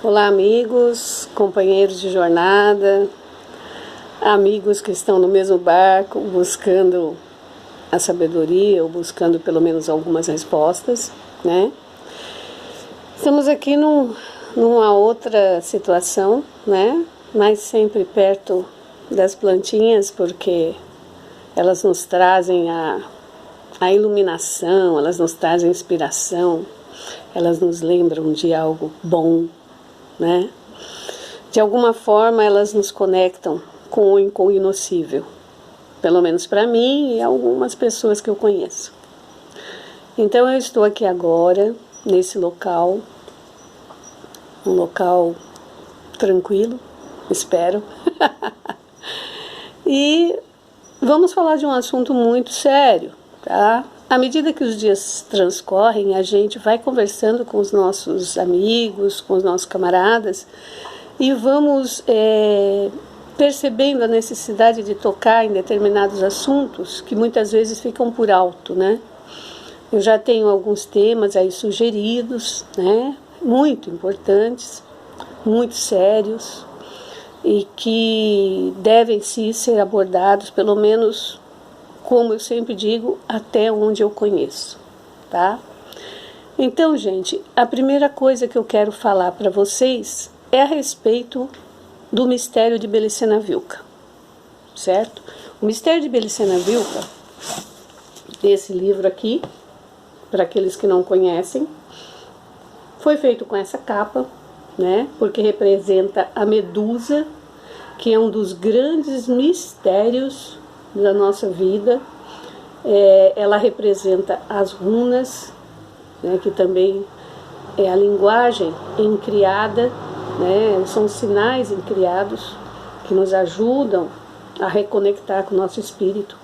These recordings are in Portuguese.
Olá, amigos, companheiros de jornada, amigos que estão no mesmo barco buscando a sabedoria ou buscando pelo menos algumas respostas, né? Estamos aqui numa outra situação, né? Mas sempre perto das plantinhas, porque elas nos trazem a iluminação, elas nos trazem inspiração, elas nos lembram de algo bom, né? De alguma forma elas nos conectam com o inocível, pelo menos para mim e algumas pessoas que eu conheço. Então eu estou aqui agora, nesse local, um local tranquilo, espero, e vamos falar de um assunto muito sério, tá? À medida que os dias transcorrem, a gente vai conversando com os nossos amigos, com os nossos camaradas, e vamos percebendo a necessidade de tocar em determinados assuntos que muitas vezes ficam por alto, né? Eu já tenho alguns temas aí sugeridos, né? Muito importantes, muito sérios, e que devem sim ser abordados, pelo menos, como eu sempre digo, até onde eu conheço, tá? Então, gente, a primeira coisa que eu quero falar para vocês é a respeito do mistério de Belicena Vilca, certo? O mistério de Belicena Vilca, esse livro aqui, para aqueles que não conhecem, foi feito com essa capa, né? Porque representa a Medusa, que é um dos grandes mistérios da nossa vida. Ela representa as runas, né, que também é a linguagem encriada, né, são sinais encriados que nos ajudam a reconectar com o nosso espírito.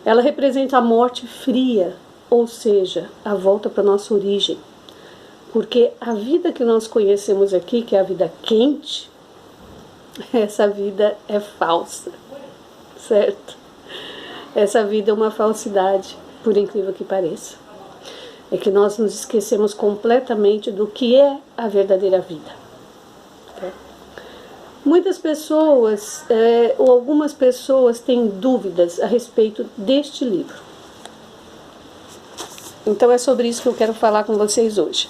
Ela representa a morte fria, ou seja, a volta para a nossa origem. Porque a vida que nós conhecemos aqui, que é a vida quente, essa vida é falsa, certo? Essa vida é uma falsidade, por incrível que pareça. É que nós nos esquecemos completamente do que é a verdadeira vida. Muitas pessoas, ou algumas pessoas, têm dúvidas a respeito deste livro. Então é sobre isso que eu quero falar com vocês hoje.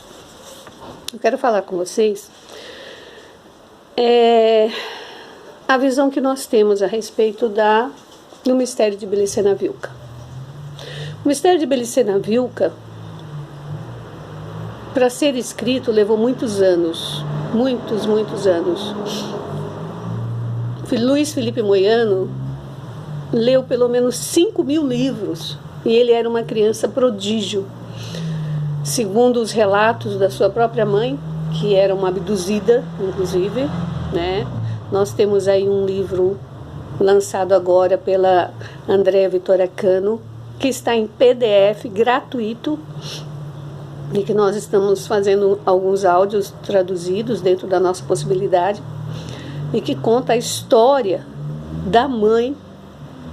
Eu quero falar com vocês a visão que nós temos a respeito do mistério de Belicena Vilca. O mistério de Belicena Vilca, para ser escrito, levou muitos anos. Muitos anos. Luiz Felipe Moiano leu pelo menos 5.000 livros e ele era uma criança prodígio. Segundo os relatos da sua própria mãe, que era uma abduzida, inclusive, né? Nós temos aí um livro lançado agora pela Andréa Vitória Cano, que está em PDF gratuito, e que nós estamos fazendo alguns áudios traduzidos dentro da nossa possibilidade, e que conta a história da mãe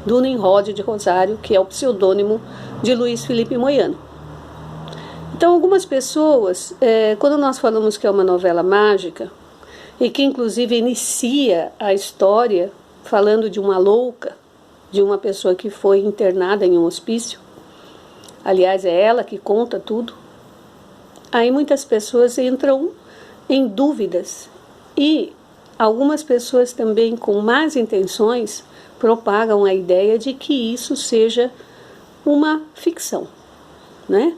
do Nimrod de Rosário, que é o pseudônimo de Luiz Felipe Moiano. Então, algumas pessoas, quando nós falamos que é uma novela mágica, e que inclusive inicia a história falando de uma louca, de uma pessoa que foi internada em um hospício, aliás, é ela que conta tudo, aí muitas pessoas entram em dúvidas, e algumas pessoas também com más intenções propagam a ideia de que isso seja uma ficção, né?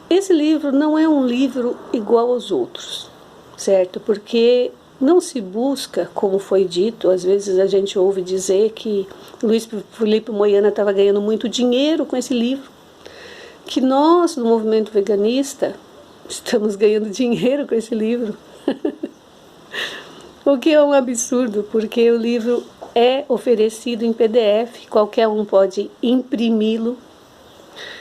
Esse livro não é um livro igual aos outros, certo? Porque não se busca, como foi dito, às vezes a gente ouve dizer que Luiz Felipe Moiano estava ganhando muito dinheiro com esse livro, que nós, no movimento veganista, estamos ganhando dinheiro com esse livro. O que é um absurdo, porque o livro é oferecido em PDF, qualquer um pode imprimi-lo.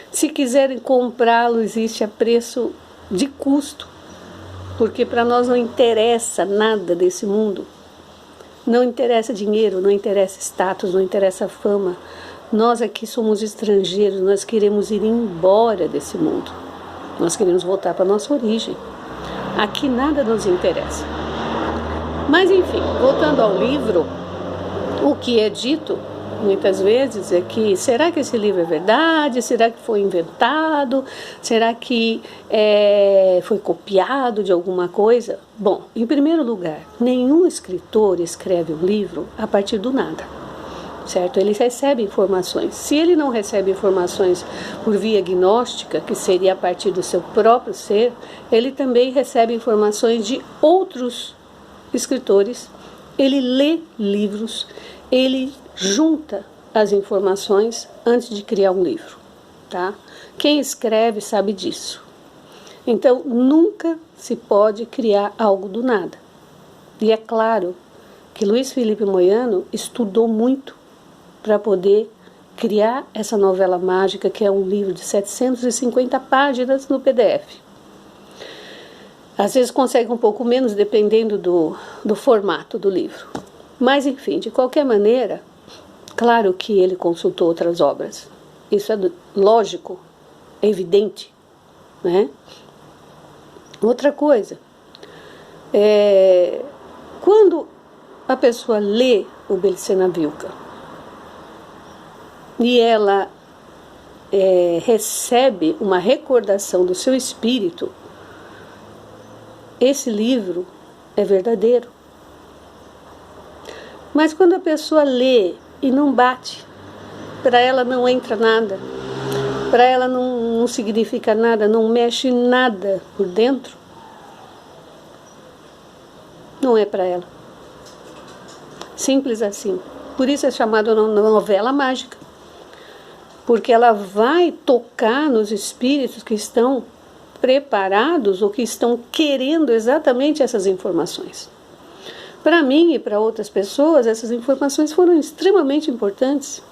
Se quiserem comprá-lo, existe a preço de custo, porque para nós não interessa nada desse mundo. Não interessa dinheiro, não interessa status, não interessa fama. Nós aqui somos estrangeiros, nós queremos ir embora desse mundo. Nós queremos voltar para a nossa origem. Aqui nada nos interessa. Mas enfim, voltando ao livro, o que é dito muitas vezes é que, será que esse livro é verdade? Será que foi inventado? Será que foi copiado de alguma coisa? Bom, em primeiro lugar, nenhum escritor escreve um livro a partir do nada, certo? Ele recebe informações. Se ele não recebe informações por via gnóstica, que seria a partir do seu próprio ser, ele também recebe informações de outros escritores. Ele lê livros, ele junta as informações antes de criar um livro, tá? Quem escreve sabe disso. Então, nunca se pode criar algo do nada. E é claro que Luiz Felipe Moiano estudou muito para poder criar essa novela mágica, que é um livro de 750 páginas no PDF. Às vezes consegue um pouco menos, dependendo do formato do livro. Mas, enfim, de qualquer maneira, claro que ele consultou outras obras. Isso é lógico, é evidente, né? Outra coisa, quando a pessoa lê o Belcena Wilka e ela recebe uma recordação do seu espírito, esse livro é verdadeiro. Mas quando a pessoa lê e não bate, para ela não entra nada, para ela não significa nada, não mexe nada por dentro, não é para ela. Simples assim. Por isso é chamada novela mágica, porque ela vai tocar nos espíritos que estão preparados ou que estão querendo exatamente essas informações. Para mim e para outras pessoas, essas informações foram extremamente importantes,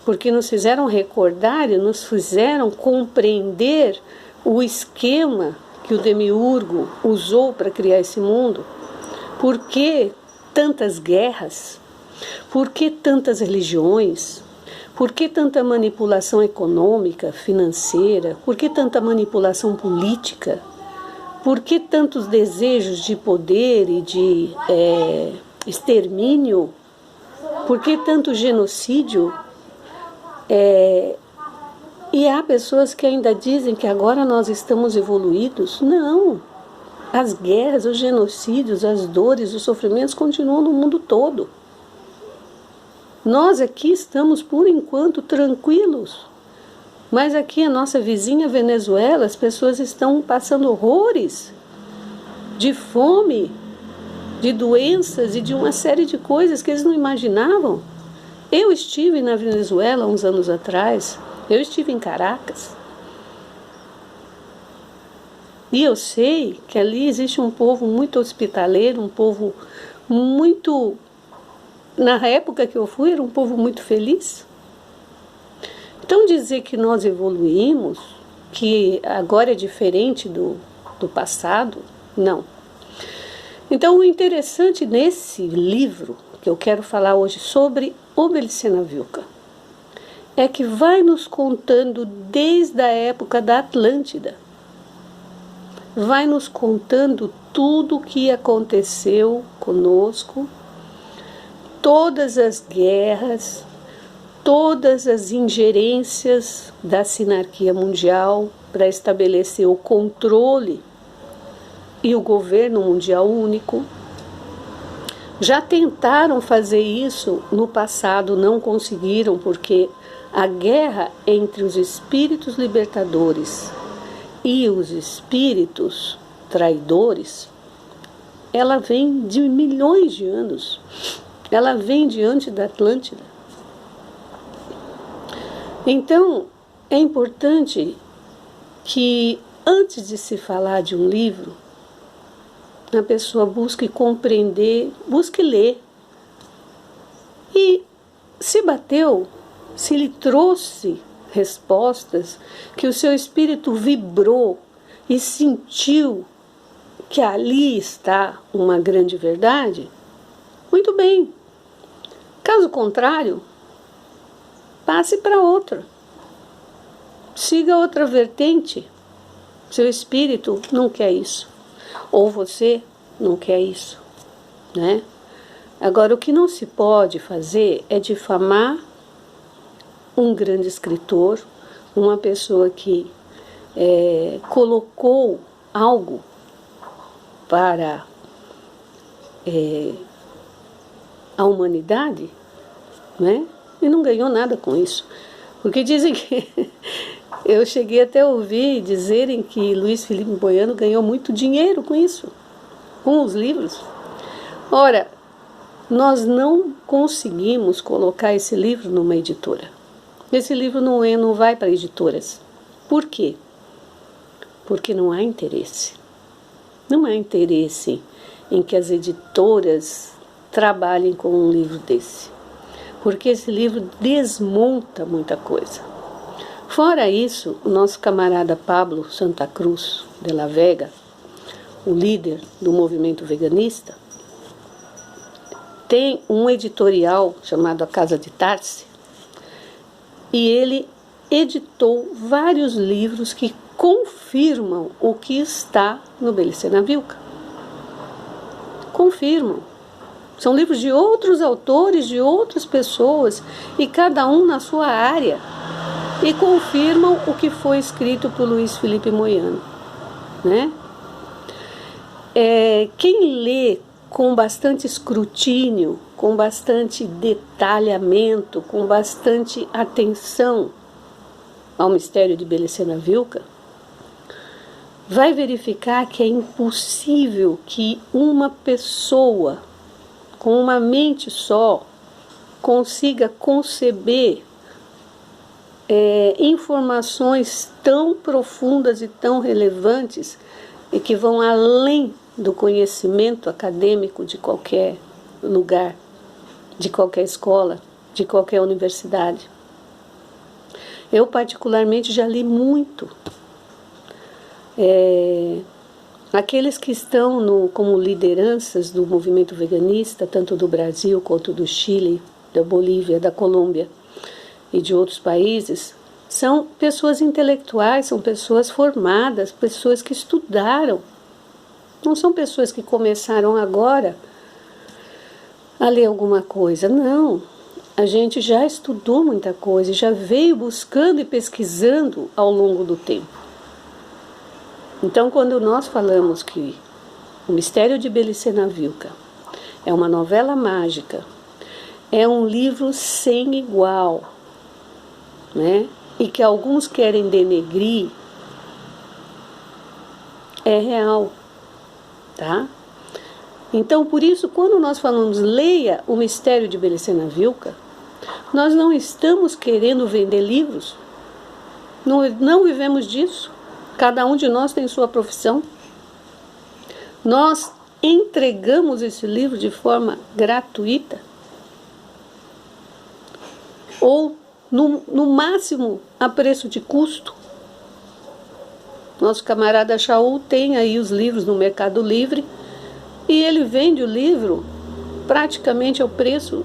porque nos fizeram recordar e nos fizeram compreender o esquema que o Demiurgo usou para criar esse mundo. Por que tantas guerras? Por que tantas religiões? Por que tanta manipulação econômica, financeira? Por que tanta manipulação política? Por que tantos desejos de poder e de extermínio? Por que tanto genocídio? E há pessoas que ainda dizem que agora nós estamos evoluídos. Não! As guerras, os genocídios, as dores, os sofrimentos continuam no mundo todo. Nós aqui estamos, por enquanto, tranquilos. Mas aqui a nossa vizinha Venezuela, as pessoas estão passando horrores de fome, de doenças e de uma série de coisas que eles não imaginavam. Eu estive na Venezuela uns anos atrás, eu estive em Caracas. E eu sei que ali existe um povo muito hospitaleiro, um povo muito... Na época que eu fui, era um povo muito feliz. Então dizer que nós evoluímos, que agora é diferente do passado, não. Então o interessante nesse livro, que eu quero falar hoje sobre o Belcena Wilka, é que vai nos contando desde a época da Atlântida, vai nos contando tudo o que aconteceu conosco, todas as guerras, todas as ingerências da sinarquia mundial para estabelecer o controle e o governo mundial único. Já tentaram fazer isso no passado, não conseguiram, porque a guerra entre os espíritos libertadores e os espíritos traidores, ela vem de milhões de anos. Ela vem diante da Atlântida. Então, é importante que, antes de se falar de um livro, a pessoa busque compreender, busque ler. E se bateu, se lhe trouxe respostas, que o seu espírito vibrou e sentiu que ali está uma grande verdade, muito bem. Caso contrário, passe para outra. Siga outra vertente. Seu espírito não quer isso. ou você não quer isso, né? Agora, o que não se pode fazer é difamar um grande escritor, uma pessoa que colocou algo para a humanidade, né? E não ganhou nada com isso. Porque dizem que... Eu cheguei até a ouvir dizerem que Luiz Felipe Boiano ganhou muito dinheiro com isso, com os livros. Ora, nós não conseguimos colocar esse livro numa editora. Esse livro não vai para editoras. Por quê? Porque não há interesse. Não há interesse em que as editoras trabalhem com um livro desse. Porque esse livro desmonta muita coisa. Fora isso, o nosso camarada Pablo Santa Cruz de la Vega, o líder do movimento veganista, tem um editorial chamado A Casa de Tarse, e ele editou vários livros que confirmam o que está no Bellicê na Vilca. Confirmam. São livros de outros autores, de outras pessoas, e cada um na sua área, e confirmam o que foi escrito por Luiz Felipe Boiano, né? Quem lê com bastante escrutínio, com bastante detalhamento, com bastante atenção ao mistério de Bellicê na Vilca, vai verificar que é impossível que uma pessoa com uma mente só consiga conceber informações tão profundas e tão relevantes e que vão além do conhecimento acadêmico de qualquer lugar, de qualquer escola, de qualquer universidade. Eu, particularmente, já li muito. Aqueles que estão como lideranças do movimento veganista, tanto do Brasil quanto do Chile, da Bolívia, da Colômbia e de outros países, são pessoas intelectuais, são pessoas formadas, pessoas que estudaram. Não são pessoas que começaram agora a ler alguma coisa, não. A gente já estudou muita coisa, já veio buscando e pesquisando ao longo do tempo. Então, quando nós falamos que O Mistério de Bellicê na Vilca é uma novela mágica, é um livro sem igual, né? E que alguns querem denegrir, é real, tá? Então, por isso, quando nós falamos leia O Mistério de Bellicê na Vilca, nós não estamos querendo vender livros, não vivemos disso. Cada um de nós tem sua profissão. Nós entregamos esse livro de forma gratuita, ou no máximo a preço de custo. Nosso camarada Shaul tem aí os livros no Mercado Livre e ele vende o livro praticamente ao preço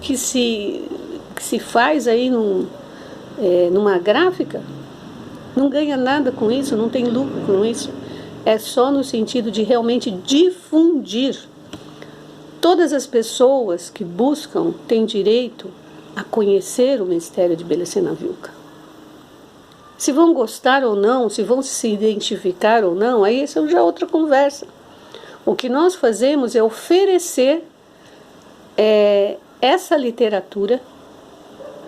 que se faz aí numa gráfica. Não ganha nada com isso, não tem lucro com isso. É só no sentido de realmente difundir. Todas as pessoas que buscam têm direito a conhecer o mistério de Bellicê na Vilca. Se vão gostar ou não, se vão se identificar ou não, aí essa já é outra conversa. O que nós fazemos é oferecer essa literatura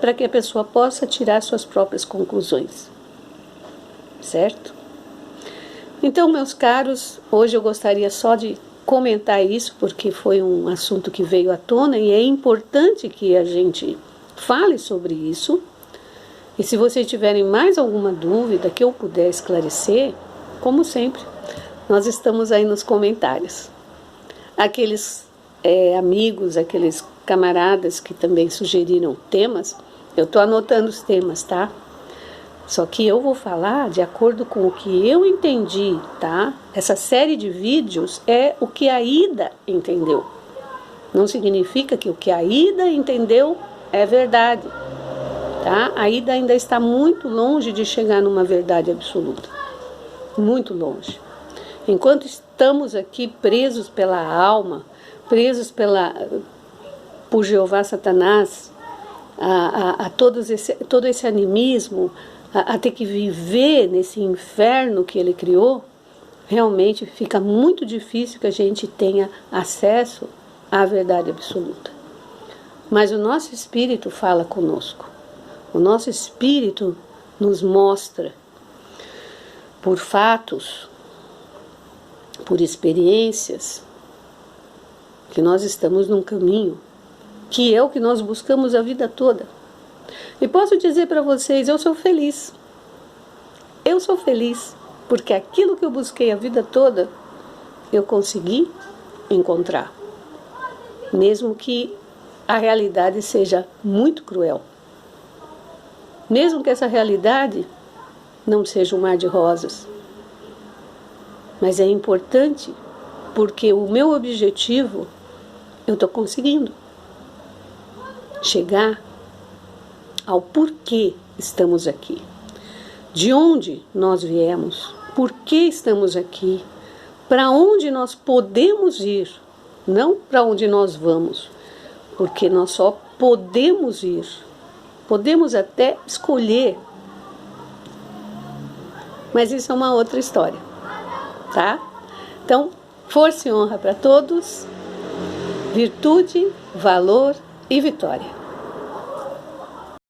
para que a pessoa possa tirar suas próprias conclusões. Certo? Então, meus caros, hoje eu gostaria só de comentar isso, porque foi um assunto que veio à tona e é importante que a gente fale sobre isso. E se vocês tiverem mais alguma dúvida que eu puder esclarecer, como sempre, nós estamos aí nos comentários. Aqueles amigos, aqueles camaradas que também sugeriram temas, eu estou anotando os temas, tá? Só que eu vou falar de acordo com o que eu entendi, tá? Essa série de vídeos é o que a Ida entendeu. Não significa que o que a Ida entendeu é verdade, tá? A Ida ainda está muito longe de chegar numa verdade absoluta. Muito longe. Enquanto estamos aqui presos pela alma, presos por Jeová Satanás, todo esse animismo, a ter que viver nesse inferno que ele criou, realmente fica muito difícil que a gente tenha acesso à verdade absoluta. Mas o nosso espírito fala conosco. O nosso espírito nos mostra, por fatos, por experiências, que nós estamos num caminho que é o que nós buscamos a vida toda. E posso dizer para vocês, eu sou feliz. Eu sou feliz, porque aquilo que eu busquei a vida toda, eu consegui encontrar. Mesmo que a realidade seja muito cruel. Mesmo que essa realidade não seja um mar de rosas. Mas é importante, porque o meu objetivo, eu estou conseguindo chegar ao porquê estamos aqui. De onde nós viemos, por que estamos aqui, para onde nós podemos ir, não para onde nós vamos, porque nós só podemos ir, podemos até escolher, mas isso é uma outra história, tá? Então, força e honra para todos, virtude, valor e vitória.